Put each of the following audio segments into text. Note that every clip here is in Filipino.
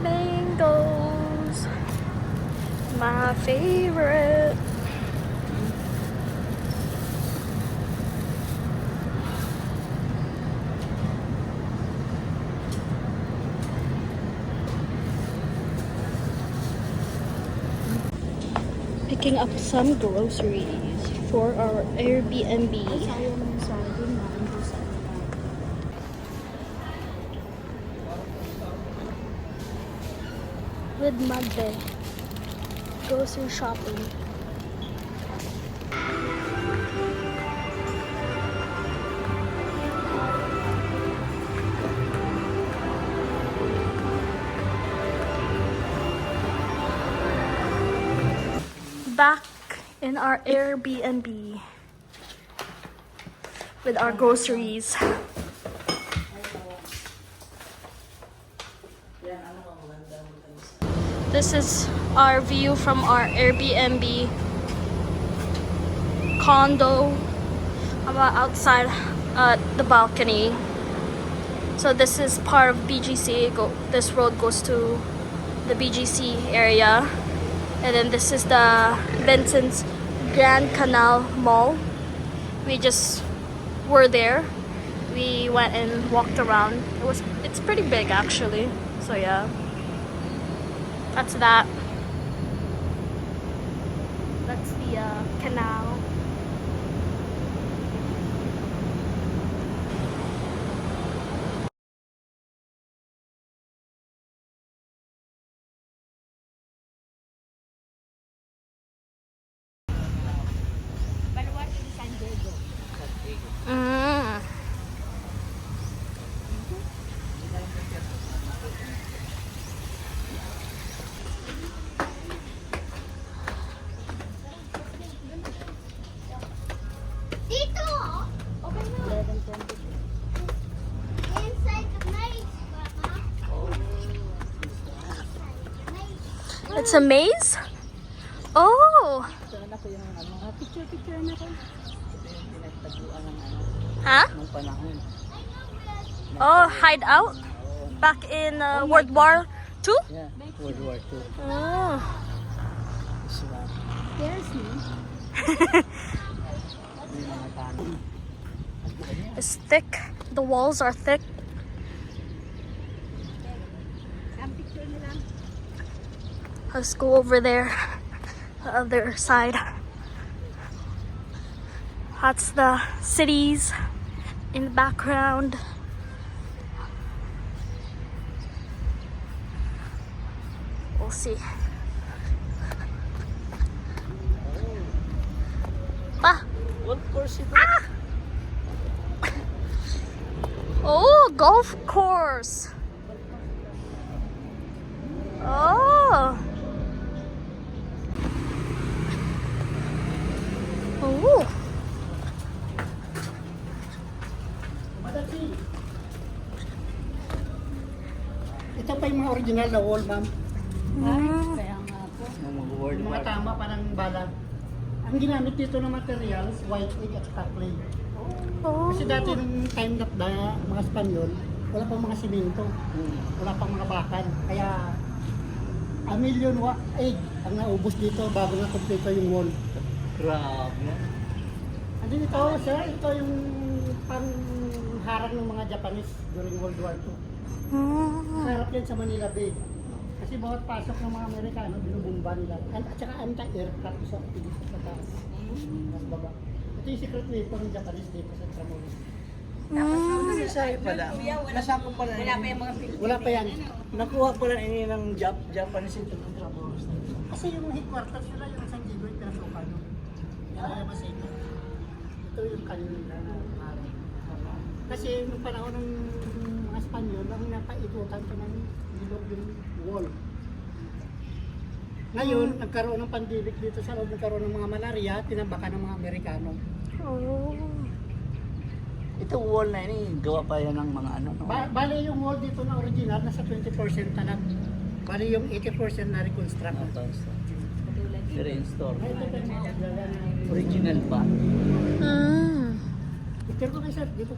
Mangoes, my favorite. Picking up some groceries for our Airbnb. With Magde. Grocery shopping. Back in our Airbnb with our groceries. This is our view from our Airbnb condo. I'm outside the balcony. So this is part of BGC. This road goes to the BGC area. And then this is the Benson's Grand Canal Mall. We just were there. We went and walked around. It's pretty big actually. So yeah. That's that. That's the canal. Mm. It's a maze? Oh! Huh? Oh, hideout? Back in World War II? Yeah, World War II. Oh. There's me. It's thick. The walls are thick. Let's go over there, the other side. That's the cities in the background. We'll see. Ah! Ah! Oh, golf course. Oh. Oh. Ito pa yung mga original na wall, ma'am. Kaya nga po. Yung mga tama pa ng bala. Ang ginamit dito ng materials, white egg at saka clay. Oh. Kasi dati nung time na mga Espanyol, wala pang mga simento. Wala pang mga bakal. Kaya, 1,000,000 egg ang naubos dito bago na kompleto yung wall. Grabe. Andun ito, sir, ito yung pangharang ng mga Japanese during World War II. Mm. Sarap yan sa Manila Bay. Kasi bawat pasok ng mga Amerikano, binubumba nila. At saka anti-aircraft sa taas. Sa baba. Ito yung secret weapon ng Japanese dito sa Tramonis. Sa'yo pala. Nasa ko pala. Wala pa yung mga picture. Wala pa yan. Nakuha pala ini ng Japanese ito ng trabaho. Kasi yung headquarters nila yung San Diego yung pinasukan. Yan ang labas ito. Ito yung kanila na araw. Kasi nung panahon ng mga Espanyol, ang napaikutan ko ng ilog yung wall. Ngayon, nagkaroon ng pandemic dito sa loob, nagkaroon ng mga malaria, tinambakan ng mga Amerikano. Oh. Ito wall na ini, gawa pa yan ng mga ano. No? Bali yung wall dito na original, nasa 20% na lang. Bali yung 80% na reconstruct. Reinstore. Original pa. Mm. Picture ko kayo sir, dito.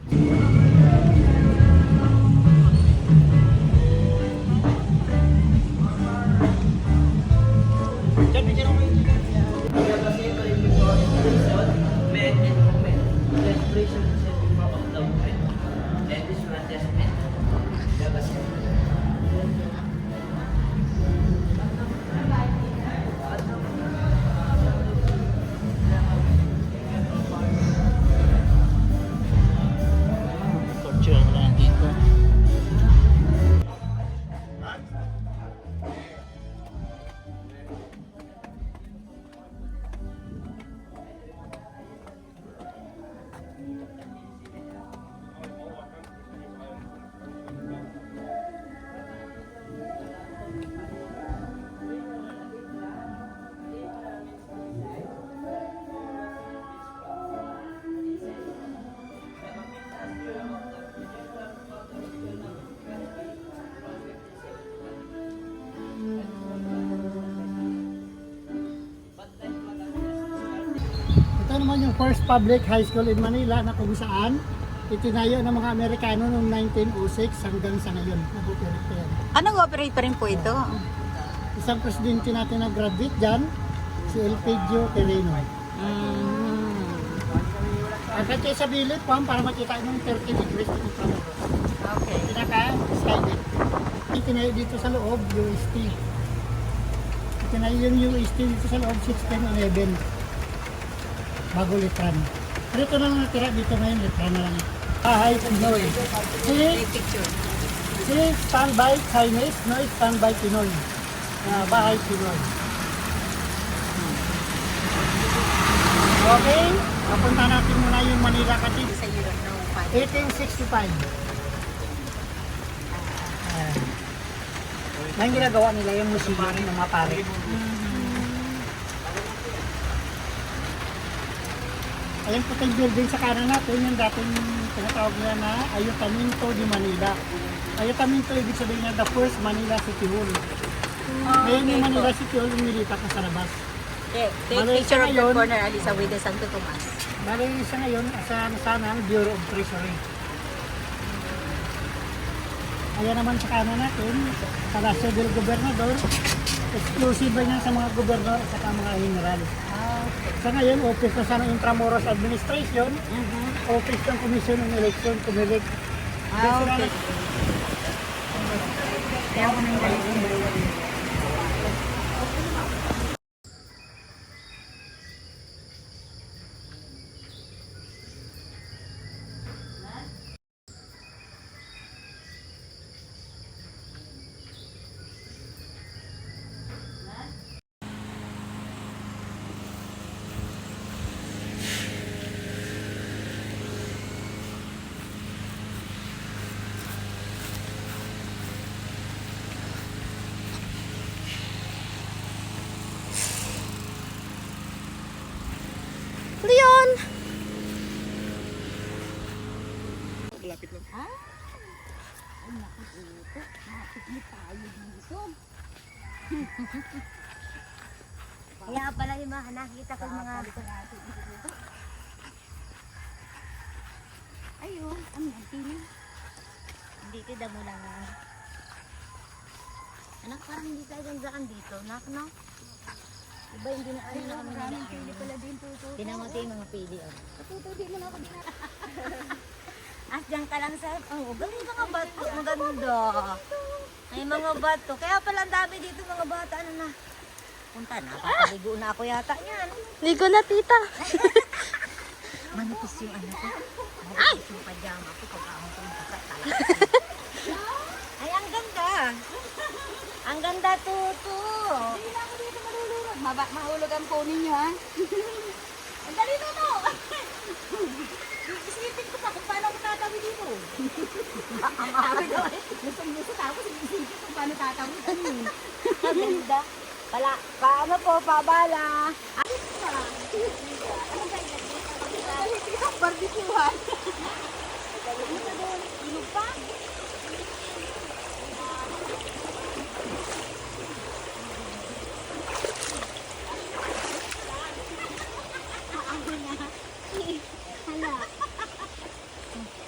Torture na lang dito. Ito naman yung first public high school in Manila na kung saan itinayo ng mga Amerikano noong 1906 hanggang sa ngayon. Nabuti yan. Anong operate pa rin po ito? Isang presidente natin na graduate dyan, si Elpidio Pereno. At kayo sa bilid po para makita yung 30 degrees ng Intramuros. Okay. Pinaka-skylit. Itinayo dito sa loob, UST. Itinayo yung UST dito sa loob, 1611. Bago Litran. Pero ito na lang natira dito ngayon, Litran na lang. Bahay Pinoy. Si standby Chinese, no standby Pinoy. Bahay Pinoy. Okay, papunta natin muna yung Manila Katib. Sa year of no 1865. Na yung ginagawa nila yung museum ng mga pare. Ayan po tayong building sa kanan natin, yung dating tinatawag nila na Ayuntamiento de Manila. Ayuntamiento, ibig sabihin na the first Manila City Hall. Ngayon yung Manila City Hall, nilipat na sa labas. Okay, take Bale, picture of the ngayon- corner, Alisa, with the Santo Tomas. Bali isa ngayon, sana ang Bureau of Treasury. Ayan naman sa kanan natin, Palacio del Gobernador, exclusive ba niya sa mga gobernador at saka mga general. Sa ngayon, office na sana ng Intramuros Administration, office ng Commission ng Election, Comelec. Okay. Kaya ako nang galing. Leon! Kaya pala yung mga nakita ko yung mga... Ayun, ang nagpili. Hindi ko damo lang. Anak, parang hindi tayo gandaan dito. Nak, no? Diba hindi na ano na kami nila? Pili pala din tuto. Pinamati yung mga pili. Tuto, di mo na ako dinala. At dyan ka lang sa... Oh, galing mga bato. Maganda. Ay, mga bato. Kaya pala ang dami dito mga bata. Ano na? Punta na. Papaligo na ako yata niyan. Ligo na, tita. Manipis yung ano ko. Manipis yung pajama ko pag ako pumunta sa talaga. Ay, ang ganda. Ang ganda, Tuto. Hindi na ako dito malulurod. Mahulog ang phone niyo, ha? Ang dali, Tuto. Isipin ko pa kung paano ako tatawid dito. Ang sabi ko, gusto tapos isipin kung paano tatawid. Ang ganda. Paano po, pabala. Ano ba? Ano ba? Barbecuehan.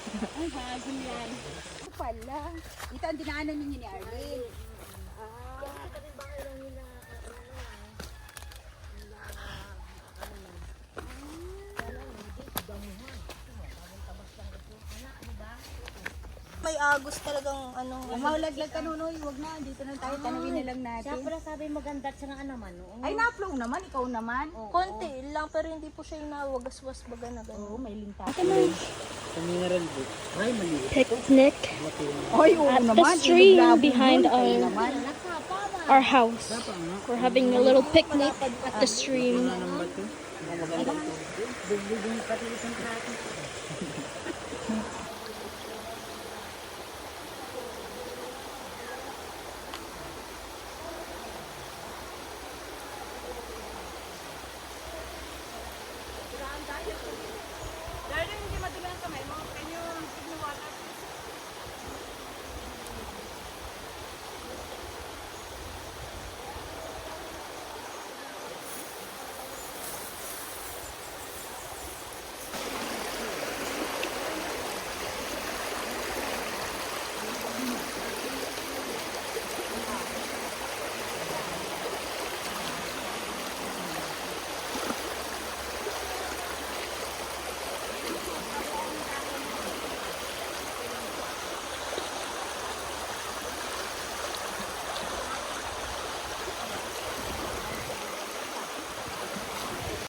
Ay, bago yan. Ito pala. Ito ang dinaanan ninyo ni Arlene. May agos talagang ano. Kung maulaglag ka nunoy, huwag na. Dito na tayo, tanawin na lang natin. Siya pala sabi maganda siya nga naman. No? Ay, na-flow naman. Ikaw naman. Konti lang pero hindi po siya yung nawagas-was baga na gano'n. Oo, may linta. Sa mineral book. Ay, mali. Picnic Ay, oo at the naman. stream Ilog-labo behind nun, kayo our naman. our house. We're having a little picnic at the stream.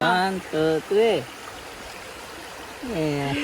One, two, three. Yeah.